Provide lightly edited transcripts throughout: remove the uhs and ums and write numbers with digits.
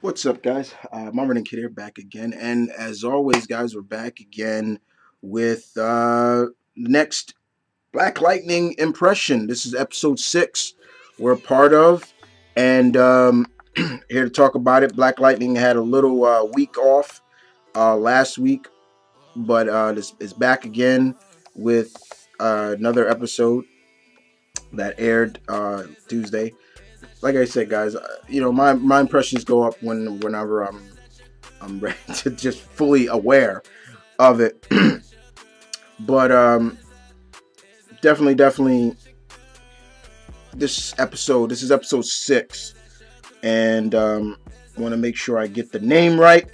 What's up, guys? Vernon here, back again, and as always, guys, we're back again with next Black Lightning impression. This is episode 6. We're a part of, and here to talk about it. Black Lightning had a little week off last week, but this is back again with another episode that aired Tuesday. Like I said, guys, my impressions go up whenever I'm ready to just fully aware of it. But definitely, this is episode 6, and want to make sure I get the name right.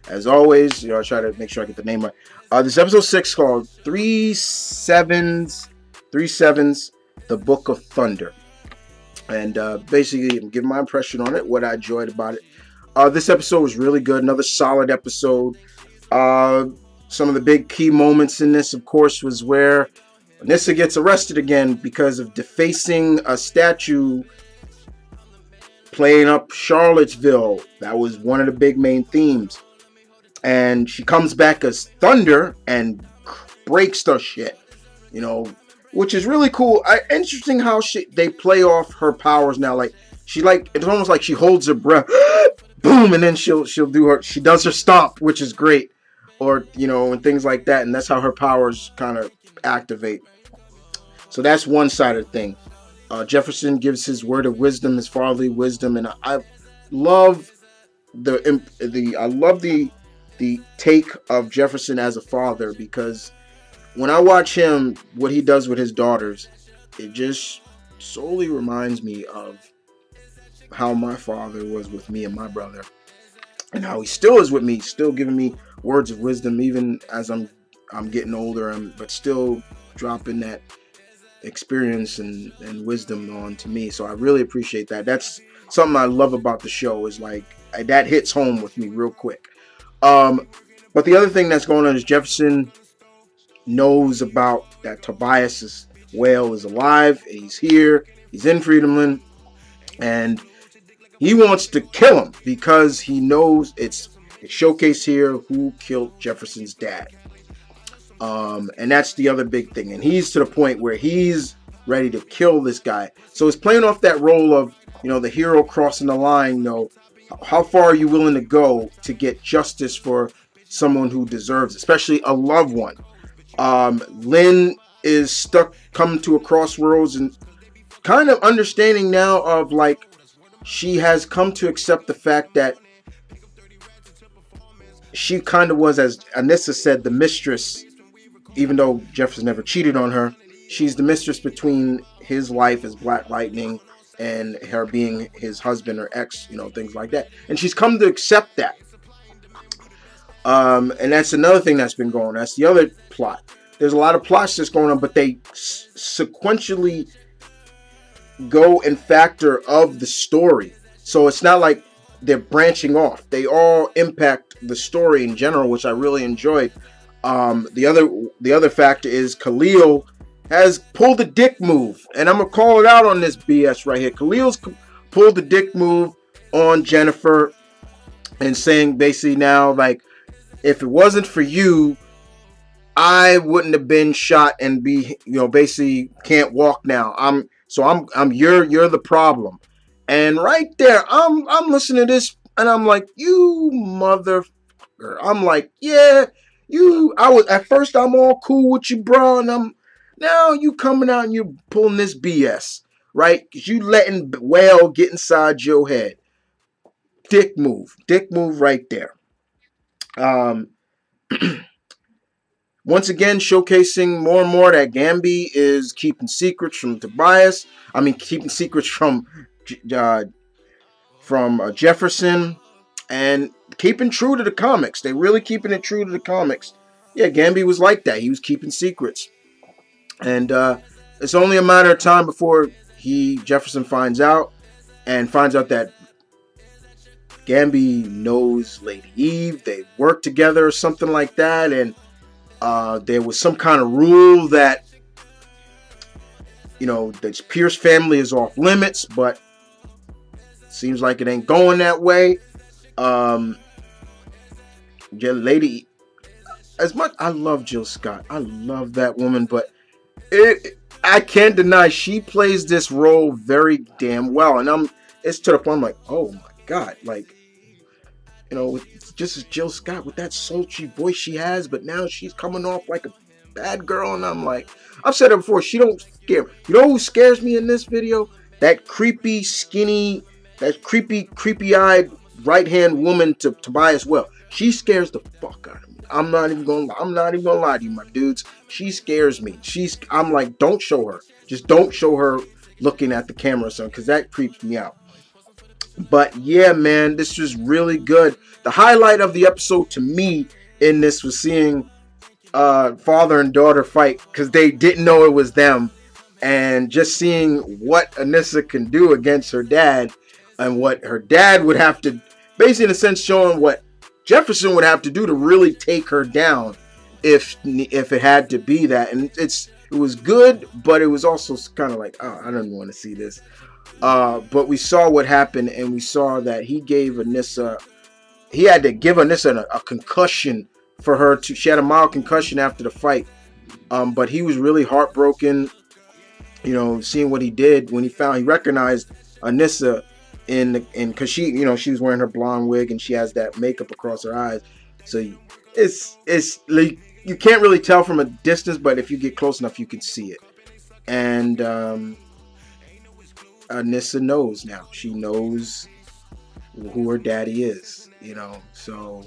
As always, I try to make sure I get the name right. This episode 6 called Three Sevens, The Book of Thunder. And basically, I'm giving my impression on it, what I enjoyed about it. This episode was really good. Another solid episode. Some of the big key moments in this, of course, was where Nissa gets arrested again because of defacing a statue playing up Charlottesville. That was one of the big main themes. And she comes back as Thunder and breaks the shit. Which is really cool. Interesting how they play off her powers now. Like it's almost like she holds her breath, boom, and then she does her stomp, which is great, or and things like that. And that's how her powers kind of activate. So that's one side of the thing. Jefferson gives his word of wisdom, his fatherly wisdom, and I love the take of Jefferson as a father, because when I watch him, what he does with his daughters, it just solely reminds me of how my father was with me and my brother, and how he still is with me, still giving me words of wisdom, even as I'm getting older, but still dropping that experience and wisdom on to me. So I really appreciate that. That's something I love about the show, is like that hits home with me real quick. But the other thing that's going on is Jefferson knows about that Tobias's whale is alive. He's here. He's in Freedomland, and he wants to kill him because he knows it's a showcase here who killed Jefferson's dad. And that's the other big thing. And he's to the point where he's ready to kill this guy. So it's playing off that role of the hero crossing the line. How far are you willing to go to get justice for someone who deserves, especially a loved one? Lynn is coming to a crossroads and kind of understanding now of she has come to accept the fact that she kind of was, as Anissa said, the mistress, even though Jefferson never cheated on her. She's the mistress between his life as Black Lightning and her being his husband or ex, things like that. And she's come to accept that. And that's another thing that's been going on. That's the other plot. There's a lot of plots that's going on, but they sequentially go in factor of the story. So it's not like they're branching off. They all impact the story in general, which I really enjoyed. The other factor is Khalil has pulled the dick move, and I'm gonna call it out on this BS right here. Khalil's pulled the dick move on Jennifer, and saying basically now, if it wasn't for you, I wouldn't have been shot and be, basically can't walk now. You're the problem. And right there, I'm listening to this and I'm like, you motherfucker. I'm like, yeah, at first I'm all cool with you, bro. And now you coming out and you're pulling this BS, right? Because you letting whale get inside your head. Dick move right there. Once again, showcasing more and more that Gamby is keeping secrets from Tobias. Keeping secrets from Jefferson, and keeping true to the comics. They really keeping it true to the comics. Yeah, Gamby was like that. He was keeping secrets, and it's only a matter of time before Jefferson finds out that Gamby knows Lady Eve. They work together or something like that, and there was some kind of rule that the Pierce family is off limits, but seems like it ain't going that way. Um, yeah, lady. As much I love Jill Scott, I love that woman, but I can't deny she plays this role very damn well, and it's to the point I'm like, oh my god, like, with just as Jill Scott with that sultry voice she has, but now she's coming off like a bad girl, and I'm like, I've said it before, she don't scare me. You know who scares me in this video? That creepy, skinny, that creepy-eyed right-hand woman to Tobias Well. She scares the fuck out of me. I'm not even gonna lie to you, my dudes. She scares me. I'm like, don't show her. Just don't show her looking at the camera or something, because that creeps me out. But yeah, man, this was really good. The highlight of the episode to me in this was seeing father and daughter fight, because they didn't know it was them, and just seeing what Anissa can do against her dad, and what her dad would have to, basically in a sense showing what Jefferson would have to do to really take her down if it had to be that. And it was good, but it was also kind of like, oh, I don't want to see this. But we saw what happened, and we saw that he had to give Anissa a concussion for her to, she had a mild concussion after the fight. But he was really heartbroken, seeing what he did when he recognized Anissa because she was wearing her blonde wig and she has that makeup across her eyes. So it's like, you can't really tell from a distance, but if you get close enough, you can see it. And, Anissa knows now. She knows who her daddy is, So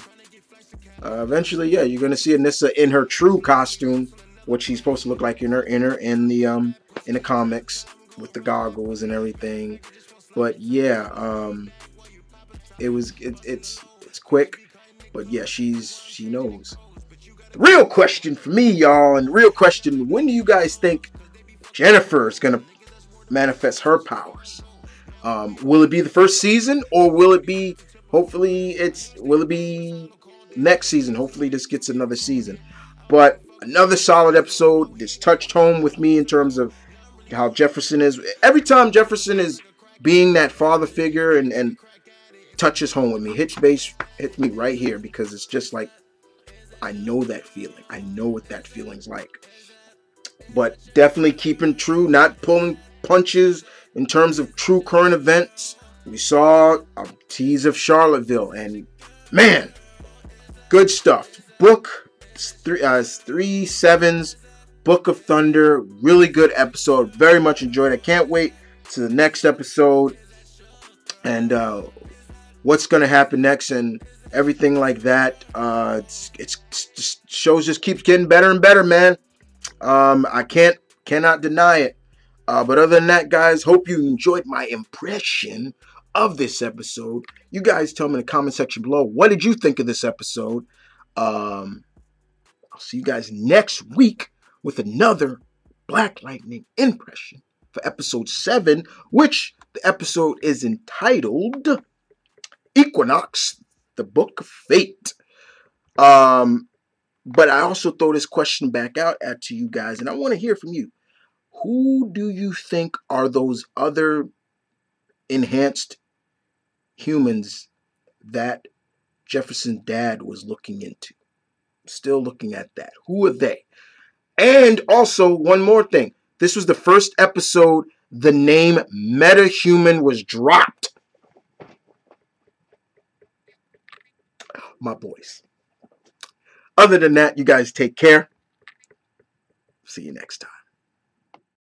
eventually, yeah, you're gonna see Anissa in her true costume, what she's supposed to look like in the comics with the goggles and everything. But yeah, it's quick, but yeah, she knows. The real question for me, y'all, and the real question: when do you guys think Jennifer is gonna manifest her powers? Will it be the first season, or will it be next season? Hopefully this gets another season. But another solid episode. This touched home with me in terms of how Jefferson is. Every time Jefferson is being that father figure and touches home with me, hits me right here, because it's just like, I know that feeling. I know what that feeling's like. But definitely keeping true, not pulling punches in terms of true current events. We saw a tease of Charlottesville, and man, good stuff. Book 3 sevens, Book of Thunder, really good episode. Very much enjoyed. I can't wait to the next episode and what's going to happen next and everything like that. Shows just keeps getting better and better, man. I cannot deny it. But other than that, guys, hope you enjoyed my impression of this episode. You guys tell me in the comment section below, what did you think of this episode? I'll see you guys next week with another Black Lightning impression for episode 7, which the episode is entitled Equinox, the Book of Fate. But I also throw this question back out to you guys, and I want to hear from you. Who do you think are those other enhanced humans that Jefferson's dad was looking into? Still looking at that. Who are they? And also, one more thing. This was the first episode the name Metahuman was dropped. My boys. Other than that, you guys take care. See you next time.